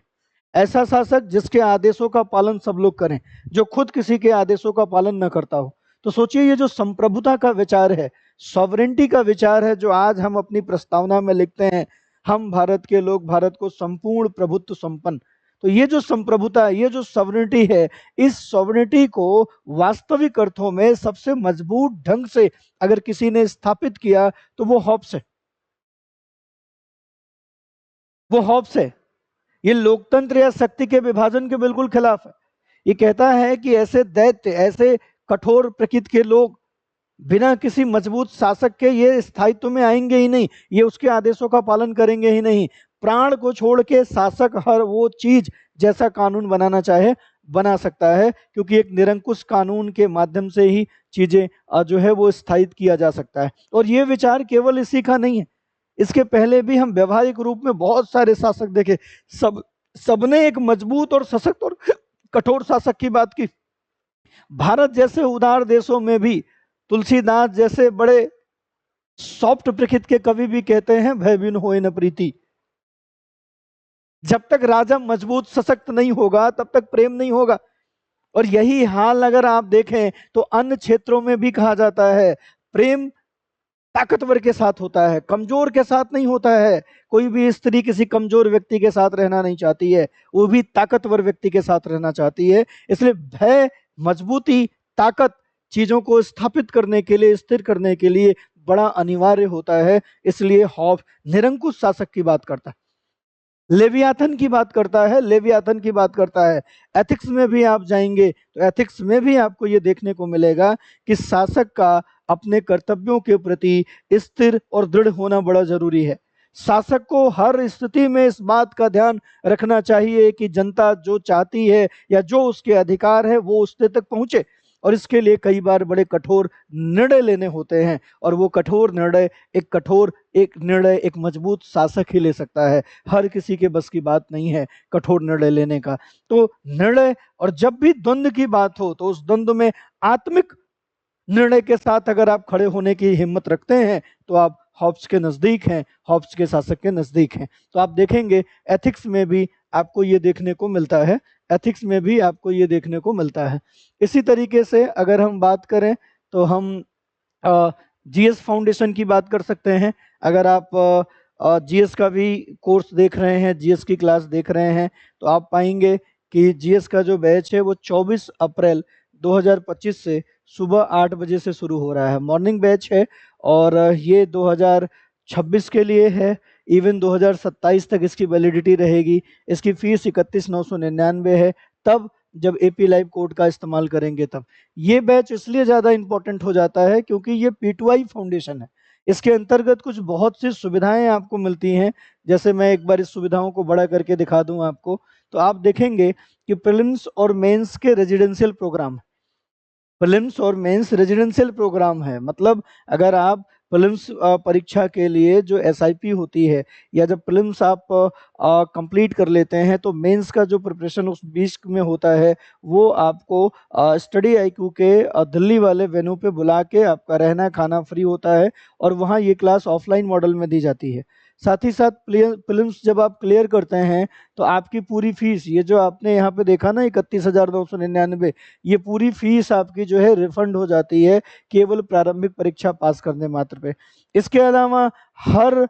ऐसा शासक जिसके आदेशों का पालन सब लोग करें, जो खुद किसी के आदेशों का पालन न करता हो। तो सोचिए ये जो संप्रभुता का विचार है, सॉवरेंटी का विचार है, जो आज हम अपनी प्रस्तावना में लिखते हैं, हम भारत के लोग भारत को संपूर्ण प्रभुत्व संपन्न। तो ये जो संप्रभुता, ये जो सॉवरेंटी है, इस सॉवरेंटी को वास्तविक अर्थों में सबसे मजबूत ढंग से अगर किसी ने स्थापित किया तो वो हॉब्स है। वो हॉब्स है। ये लोकतंत्र या शक्ति के विभाजन के बिल्कुल खिलाफ है। ये कहता है कि ऐसे दैत्य, ऐसे कठोर प्रकृति के लोग बिना किसी मजबूत शासक के ये स्थायित्व में आएंगे ही नहीं, ये उसके आदेशों का पालन करेंगे ही नहीं। प्राण को छोड़ के शासक हर वो चीज जैसा कानून बनाना चाहे बना सकता है, क्योंकि एक निरंकुश कानून के माध्यम से ही चीजें जो है वो स्थायित्व किया जा सकता है। और ये विचार केवल इसी का नहीं है, इसके पहले भी हम व्यवहारिक रूप में बहुत सारे शासक देखे, सब सबने एक मजबूत और सशक्त और कठोर शासक की बात की। भारत जैसे उदार देशों में भी तुलसीदास जैसे बड़े सॉफ्ट प्रकृति के कवि भी कहते हैं, भय बिन होए न प्रीति। जब तक राजा मजबूत सशक्त नहीं होगा तब तक प्रेम नहीं होगा। और यही हाल अगर आप देखें तो अन्य क्षेत्रों में भी कहा जाता है, प्रेम ताकतवर के साथ होता है, कमजोर के साथ नहीं होता है। कोई भी स्त्री किसी कमजोर व्यक्ति के साथ रहना नहीं चाहती है, वो भी ताकतवर व्यक्ति के साथ रहना चाहती है। इसलिए भय, मजबूती, ताकत चीजों को स्थापित करने के लिए, स्थिर करने के लिए बड़ा अनिवार्य होता है। इसलिए हॉब्स निरंकुश शासक की बात करता है, लेवियाथन की बात करता है, लेवियाथन की बात करता है। एथिक्स में भी आप जाएंगे तो एथिक्स में भी आपको ये देखने को मिलेगा कि शासक का अपने कर्तव्यों के प्रति स्थिर और दृढ़ होना बड़ा जरूरी है। शासक को हर स्थिति में इस बात का ध्यान रखना चाहिए कि जनता जो चाहती है या जो उसके अधिकार है वो उसके तक पहुंचे, और इसके लिए कई बार बड़े कठोर निर्णय लेने होते हैं। और वो कठोर निर्णय एक मजबूत शासक ही ले सकता है। हर किसी के बस की बात नहीं है कठोर निर्णय लेने का। तो निर्णय, और जब भी द्वंद्व की बात हो तो उस द्वंद्व में आत्मिक निर्णय के साथ अगर आप खड़े होने की हिम्मत रखते हैं तो आप हॉब्स के नजदीक हैं, हॉब्स के शासक के नजदीक हैं। तो आप देखेंगे एथिक्स में भी आपको ये देखने को मिलता है, एथिक्स में भी आपको ये देखने को मिलता है। इसी तरीके से अगर हम बात करें तो हम जीएस फाउंडेशन की बात कर सकते हैं। अगर आप जीएस का भी कोर्स देख रहे हैं, जीएस की क्लास देख रहे हैं, तो आप पाएंगे कि जीएस का जो बैच है वो 24 अप्रैल 2025 से सुबह 8 बजे से शुरू हो रहा है। मॉर्निंग बैच है और ये 2026 के लिए है। इवन 2027 तक इसकी वैलिडिटी रहेगी। इसकी फीस 31,999 है, तब जब एपी लाइव कोड का इस्तेमाल करेंगे तब। ये बैच इसलिए ज़्यादा इंपॉर्टेंट हो जाता है क्योंकि ये P2I फाउंडेशन है। इसके अंतर्गत कुछ बहुत सी सुविधाएं आपको मिलती हैं। जैसे मैं एक बार इस सुविधाओं को बड़ा करके दिखा दूं आपको, तो आप देखेंगे कि प्रीलिम्स और मेंस के रेजिडेंशियल प्रोग्राम, प्रीलिम्स और मेंस रेजिडेंशियल प्रोग्राम है। मतलब अगर आप प्रीलिम्स परीक्षा के लिए जो एसआईपी होती है, या जब प्रीलिम्स आप कंप्लीट कर लेते हैं तो मेंस का जो प्रिपरेशन उस बीच में होता है वो आपको स्टडी आईक्यू के दिल्ली वाले वेन्यू पे बुला के आपका रहना खाना फ्री होता है, और वहाँ ये क्लास ऑफलाइन मॉडल में दी जाती है। साथ ही साथ प्रीलिम्स जब आप क्लियर करते हैं तो आपकी पूरी फीस, ये जो आपने यहाँ पे देखा ना 31,999, ये पूरी फीस आपकी जो है रिफंड हो जाती है केवल प्रारंभिक परीक्षा पास करने मात्र पे। इसके अलावा हर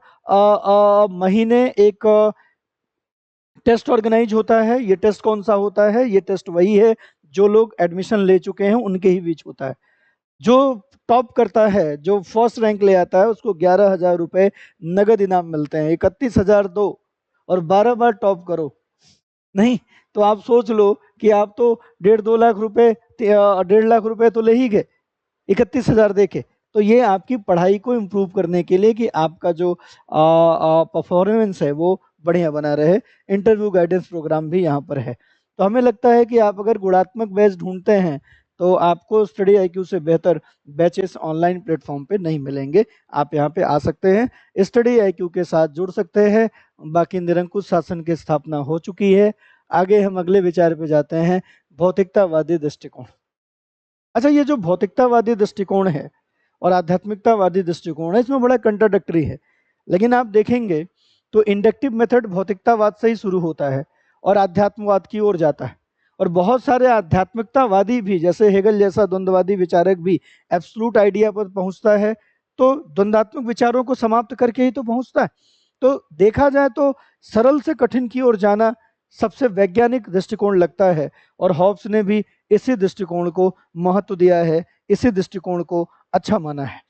महीने एक टेस्ट ऑर्गेनाइज होता है। ये टेस्ट कौन सा होता है? ये टेस्ट वही है जो लोग एडमिशन ले चुके हैं उनके ही बीच होता है। जो टॉप करता है, जो फर्स्ट रैंक ले आता है, उसको 11,000 रुपये नगद इनाम मिलते हैं। 31,000 दो और 12 बार टॉप करो, नहीं तो आप सोच लो कि आप तो 1.5-2 लाख रुपए 1.5 लाख रुपए तो ले ही गए 31,000 देके। तो ये आपकी पढ़ाई को इम्प्रूव करने के लिए कि आपका जो परफॉर्मेंस है वो बढ़िया बना रहे, इंटरव्यू गाइडेंस प्रोग्राम भी यहाँ पर है। तो हमें लगता है कि आप अगर गुणात्मक बैच ढूंढते हैं तो आपको स्टडी IQ से बेहतर बैचेस ऑनलाइन प्लेटफॉर्म पे नहीं मिलेंगे। आप यहाँ पे आ सकते हैं, स्टडी IQ के साथ जुड़ सकते हैं। बाकी निरंकुश शासन की स्थापना हो चुकी है। आगे हम अगले विचार पे जाते हैं, भौतिकतावादी दृष्टिकोण। अच्छा, ये जो भौतिकतावादी दृष्टिकोण है और आध्यात्मिकतावादी दृष्टिकोण है, इसमें बड़ा कंट्राडिक्टरी है। लेकिन आप देखेंगे तो इंडक्टिव मेथड भौतिकतावाद से ही शुरू होता है और आध्यात्मवाद की ओर जाता है। और बहुत सारे आध्यात्मिकतावादी भी, जैसे हेगल जैसा द्वंद्ववादी विचारक भी एब्सोल्यूट आइडिया पर पहुंचता है तो द्वंद्वात्मक विचारों को समाप्त करके ही तो पहुंचता है। तो देखा जाए तो सरल से कठिन की ओर जाना सबसे वैज्ञानिक दृष्टिकोण लगता है और हॉब्स ने भी इसी दृष्टिकोण को महत्व दिया है, इसी दृष्टिकोण को अच्छा माना है।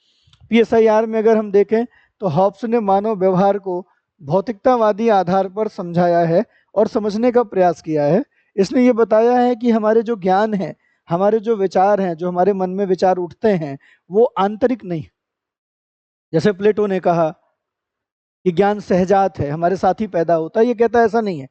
PSIR में अगर हम देखें तो हॉब्स ने मानव व्यवहार को भौतिकतावादी आधार पर समझाया है और समझने का प्रयास किया है। इसने ये बताया है कि हमारे जो ज्ञान है, हमारे जो विचार हैं, जो हमारे मन में विचार उठते हैं, वो आंतरिक नहीं। जैसे प्लेटो ने कहा कि ज्ञान सहजात है, हमारे साथ ही पैदा होता है, ये कहता है ऐसा नहीं है।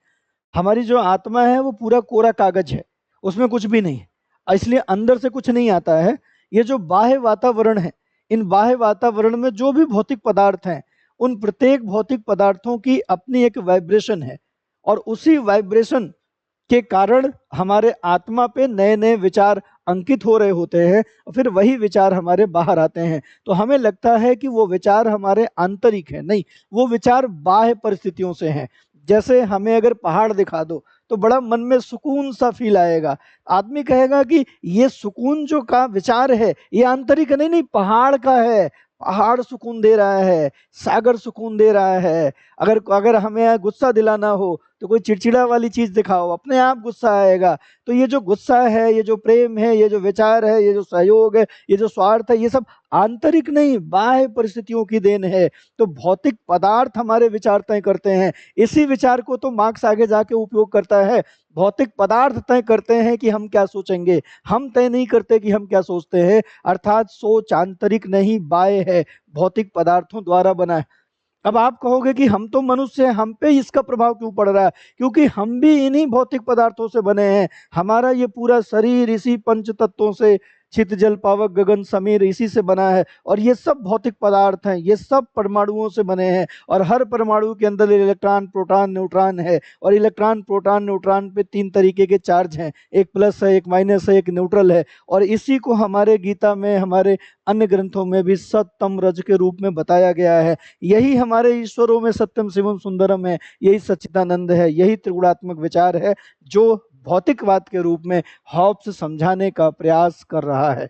हमारी जो आत्मा है वो पूरा कोरा कागज है, उसमें कुछ भी नहीं है, इसलिए अंदर से कुछ नहीं आता है। ये जो बाह्य वातावरण है, इन बाह्य वातावरण में जो भी भौतिक पदार्थ हैं, उन प्रत्येक भौतिक पदार्थों की अपनी एक वाइब्रेशन है और उसी वाइब्रेशन के कारण हमारे आत्मा पे नए नए विचार अंकित हो रहे होते हैं और फिर वही विचार हमारे बाहर आते हैं। तो हमें लगता है कि वो विचार हमारे आंतरिक है, नहीं, वो विचार बाह्य परिस्थितियों से हैं। जैसे हमें अगर पहाड़ दिखा दो तो बड़ा मन में सुकून सा फील आएगा। आदमी कहेगा कि ये सुकून जो का विचार है ये आंतरिक नहीं, नहीं पहाड़ का है, पहाड़ सुकून दे रहा है, सागर सुकून दे रहा है। अगर अगर हमें गुस्सा दिलाना हो तो कोई चिड़चिड़ा वाली चीज दिखाओ, अपने आप गुस्सा आएगा। तो ये जो गुस्सा है, ये जो प्रेम है, ये जो विचार है, ये जो सहयोग है, ये जो स्वार्थ है, ये सब आंतरिक नहीं बाह्य परिस्थितियों की देन है। तो भौतिक पदार्थ हमारे विचार तय करते हैं। इसी विचार को तो मार्क्स आगे जाके उपयोग करता है। भौतिक पदार्थ तय करते हैं कि हम क्या सोचेंगे, हम तय नहीं करते कि हम क्या सोचते हैं। अर्थात सोच आंतरिक नहीं बाह्य है, भौतिक पदार्थों द्वारा बना है। अब आप कहोगे कि हम तो मनुष्य हैं, हम पे इसका प्रभाव क्यों पड़ रहा है? क्योंकि हम भी इन्हीं भौतिक पदार्थों से बने हैं। हमारा ये पूरा शरीर इसी पंच तत्वों से, छित जल पावक गगन समीर, इसी से बना है। और ये सब भौतिक पदार्थ हैं, ये सब परमाणुओं से बने हैं और हर परमाणु के अंदर इलेक्ट्रॉन प्रोटॉन न्यूट्रॉन है। और इलेक्ट्रॉन प्रोटॉन न्यूट्रॉन पे 3 तरीके के चार्ज हैं, एक प्लस है, एक माइनस है, एक न्यूट्रल है। और इसी को हमारे गीता में, हमारे अन्य ग्रंथों में भी सत्तम रज के रूप में बताया गया है। यही हमारे ईश्वरों में सत्यम शिवम सुंदरम है, यही सच्चिदानंद है, यही त्रिगुणात्मक विचार है जो भौतिकवाद के रूप में हॉब्स समझाने का प्रयास कर रहा है।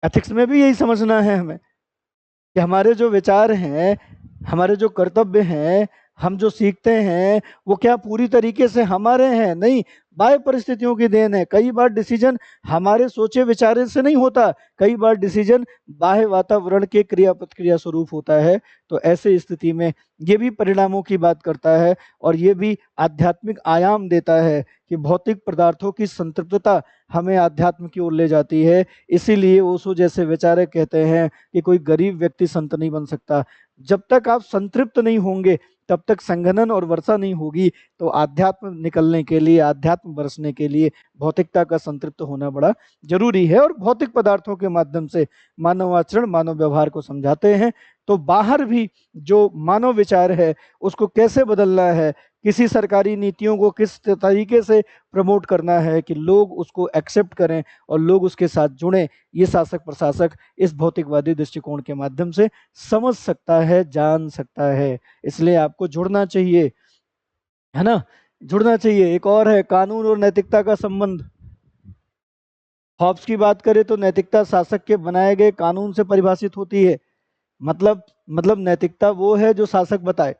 एथिक्स में भी यही समझना है हमें कि हमारे जो विचार हैं, हमारे जो कर्तव्य हैं, हम जो सीखते हैं वो क्या पूरी तरीके से हमारे हैं? नहीं, बाह्य परिस्थितियों की देन है। कई बार डिसीजन हमारे सोचे विचारे से नहीं होता, कई बार डिसीजन बाह्य वातावरण के क्रिया प्रतिक्रिया स्वरूप होता है। तो ऐसे स्थिति में ये भी परिणामों की बात करता है और ये भी आध्यात्मिक आयाम देता है कि भौतिक पदार्थों की संतृप्तता हमें आध्यात्म की ओर ले जाती है। इसीलिए ओशो जैसे विचारक कहते हैं कि कोई गरीब व्यक्ति संत नहीं बन सकता। जब तक आप संतृप्त नहीं होंगे तब तक संघनन और वर्षा नहीं होगी। तो आध्यात्म निकलने के लिए, आध्यात्म बरसने के लिए भौतिकता का संतृप्त होना बड़ा जरूरी है। और भौतिक पदार्थों के माध्यम से मानव आचरण, मानव व्यवहार को समझाते हैं। तो बाहर भी जो मानव विचार है उसको कैसे बदलना है, किसी सरकारी नीतियों को किस तरीके से प्रमोट करना है कि लोग उसको एक्सेप्ट करें और लोग उसके साथ जुड़ें, ये शासक प्रशासक इस भौतिकवादी दृष्टिकोण के माध्यम से समझ सकता है, जान सकता है। इसलिए आपको जुड़ना चाहिए, है ना, जुड़ना चाहिए। एक और है कानून और नैतिकता का संबंध। हॉब्स की बात करें तो नैतिकता शासक के बनाए गए कानून से परिभाषित होती है। मतलब नैतिकता वो है जो शासक बताए,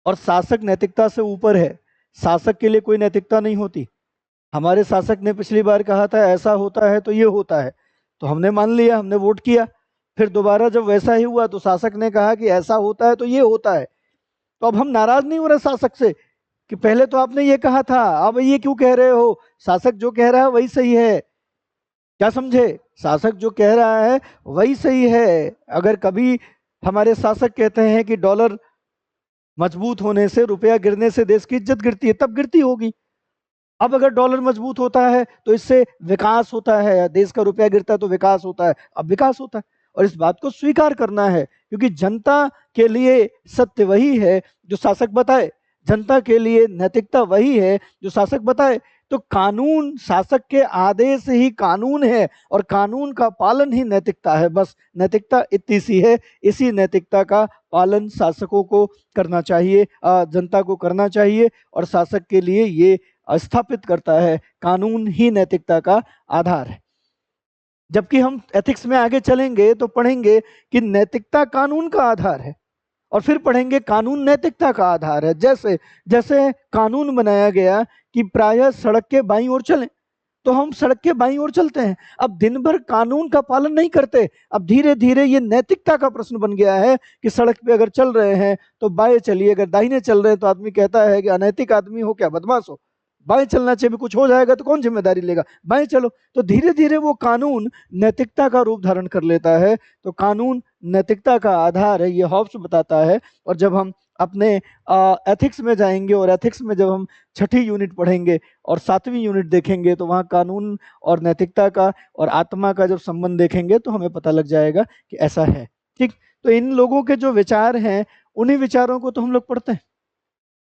और शासक नैतिकता से ऊपर है। शासक के लिए कोई नैतिकता नहीं होती। हमारे शासक ने पिछली बार कहा था ऐसा होता है तो ये होता है, तो हमने मान लिया, हमने वोट किया। फिर दोबारा जब वैसा ही हुआ तो शासक ने कहा कि ऐसा होता है तो ये होता है। तो अब हम नाराज नहीं हो रहे शासक से कि पहले तो आपने ये कहा था, अब ये क्यों कह रहे हो? शासक जो कह रहा है वही सही है। क्या समझे? शासक जो कह रहा है वही सही है। अगर कभी हमारे शासक कहते हैं कि डॉलर मजबूत होने से, रुपया गिरने से देश की इज्जत गिरती है, तब गिरती होगी। अब अगर डॉलर मजबूत होता है तो इससे विकास होता है, देश का रुपया गिरता है तो विकास होता है, अब विकास होता है। और इस बात को स्वीकार करना है, क्योंकि जनता के लिए सत्य वही है जो शासक बताए, जनता के लिए नैतिकता वही है जो शासक बताए। तो कानून, शासक के आदेश ही कानून है, और कानून का पालन ही नैतिकता है। बस नैतिकता इतनी सी है, इसी नैतिकता का पालन शासकों को करना चाहिए, जनता को करना चाहिए। और शासक के लिए ये स्थापित करता है, कानून ही नैतिकता का आधार है। जबकि हम एथिक्स में आगे चलेंगे तो पढ़ेंगे कि नैतिकता कानून का आधार है, और फिर पढ़ेंगे कानून नैतिकता का आधार है। जैसे जैसे कानून बनाया गया कि प्रायः सड़क के बाईं ओर चलें, तो हम सड़क के बाईं ओर चलते हैं। अब दिन भर कानून का पालन नहीं करते। अब धीरे धीरे ये नैतिकता का प्रश्न बन गया है कि सड़क पे अगर चल रहे हैं तो बाएं चलिए, अगर दाहिने चल रहे हैं तो आदमी कहता है कि अनैतिक आदमी हो क्या, बदमाश हो, बाएं चलना चाहिए, भी कुछ हो जाएगा तो कौन जिम्मेदारी लेगा, बाएं चलो। तो धीरे धीरे वो कानून नैतिकता का रूप धारण कर लेता है। तो कानून नैतिकता का आधार है, ये हॉब्स बताता है। और जब हम अपने एथिक्स में जाएंगे, और एथिक्स में जब हम छठी यूनिट पढ़ेंगे और 7वीं यूनिट देखेंगे, तो वहाँ कानून और नैतिकता का और आत्मा का जब संबंध देखेंगे तो हमें पता लग जाएगा कि ऐसा है। ठीक, तो इन लोगों के जो विचार हैं, उन्हीं विचारों को तो हम लोग पढ़ते हैं,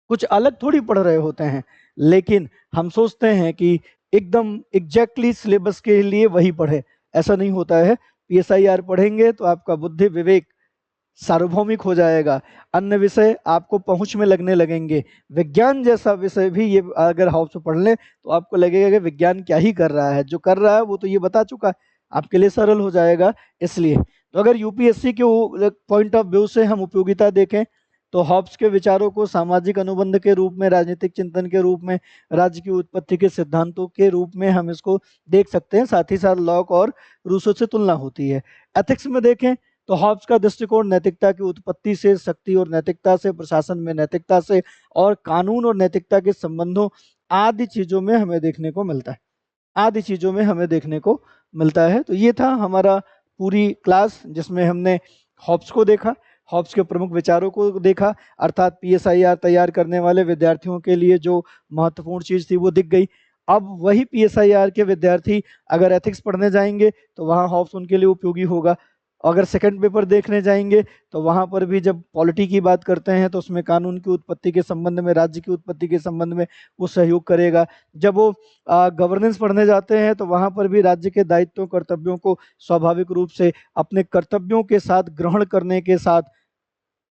कुछ अलग थोड़ी पढ़ रहे होते हैं। लेकिन हम सोचते हैं कि एकदम एग्जैक्टली सिलेबस के लिए वही पढ़े, ऐसा नहीं होता है। PSIR पढ़ेंगे तो आपका बुद्धि विवेक सार्वभौमिक हो जाएगा, अन्य विषय आपको पहुंच में लगने लगेंगे। विज्ञान जैसा विषय भी ये अगर हॉब्स पढ़ लें तो आपको लगेगा कि विज्ञान क्या ही कर रहा है, जो कर रहा है वो तो ये बता चुका है, आपके लिए सरल हो जाएगा। इसलिए तो अगर UPSC के पॉइंट ऑफ व्यू से हम उपयोगिता देखें तो हॉब्स के विचारों को सामाजिक अनुबंध के रूप में, राजनीतिक चिंतन के रूप में, राज्य की उत्पत्ति के सिद्धांतों के रूप में हम इसको देख सकते हैं। साथ ही साथ लॉक और रूसो से तुलना होती है। एथिक्स में देखें तो हॉब्स का दृष्टिकोण नैतिकता की उत्पत्ति से, शक्ति और नैतिकता से, प्रशासन में नैतिकता से, और कानून और नैतिकता के संबंधों आदि चीजों में हमें देखने को मिलता है, आदि चीजों में हमें देखने को मिलता है। तो ये था हमारा पूरी क्लास, जिसमें हमने हॉब्स को देखा, हॉब्स के प्रमुख विचारों को देखा, अर्थात PSIR तैयार करने वाले विद्यार्थियों के लिए जो महत्वपूर्ण चीज थी वो दिख गई। अब वही PSIR के विद्यार्थी अगर एथिक्स पढ़ने जाएंगे तो वहाँ हॉब्स उनके लिए उपयोगी होगा। अगर सेकंड पेपर देखने जाएंगे तो वहाँ पर भी जब पॉलिटी की बात करते हैं तो उसमें कानून की उत्पत्ति के संबंध में, राज्य की उत्पत्ति के संबंध में वो सहयोग करेगा। जब वो गवर्नेंस पढ़ने जाते हैं तो वहाँ पर भी राज्य के दायित्वों, कर्तव्यों को स्वाभाविक रूप से अपने कर्तव्यों के साथ ग्रहण करने के साथ,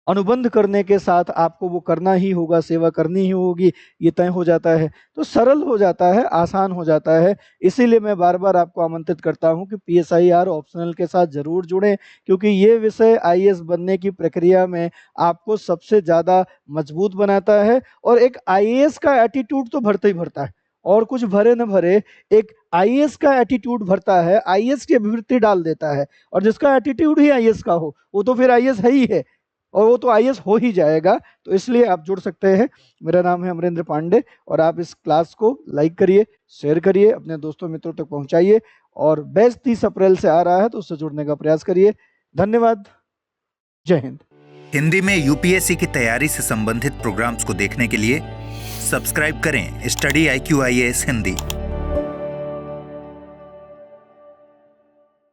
अनुबंध करने के साथ आपको वो करना ही होगा, सेवा करनी ही होगी, ये तय हो जाता है। तो सरल हो जाता है, आसान हो जाता है। इसीलिए मैं बार बार आपको आमंत्रित करता हूं कि PSIR ऑप्शनल के साथ जरूर जुड़ें, क्योंकि ये विषय IAS बनने की प्रक्रिया में आपको सबसे ज़्यादा मजबूत बनाता है। और एक IAS का एटीट्यूड तो भरता ही भरता है, और कुछ भरे न भरे एक IAS का एटीट्यूड भरता है, IAS की अभिवृत्ति डाल देता है। और जिसका एटीट्यूड ही IAS का हो वो तो फिर IAS है ही है, और वो तो IAS हो ही जाएगा। तो इसलिए आप जुड़ सकते हैं। मेरा नाम है अमरेंद्र पांडे, और आप इस क्लास को लाइक करिए, शेयर करिए, अपने दोस्तों मित्रों तक पहुंचाइए, और बैच 30 अप्रैल से आ रहा है तो उससे जुड़ने का प्रयास करिए। धन्यवाद, जय हिंद। हिंदी में UPSC की तैयारी से संबंधित प्रोग्राम्स को देखने के लिए सब्सक्राइब करें स्टडी IQ IAS हिंदी।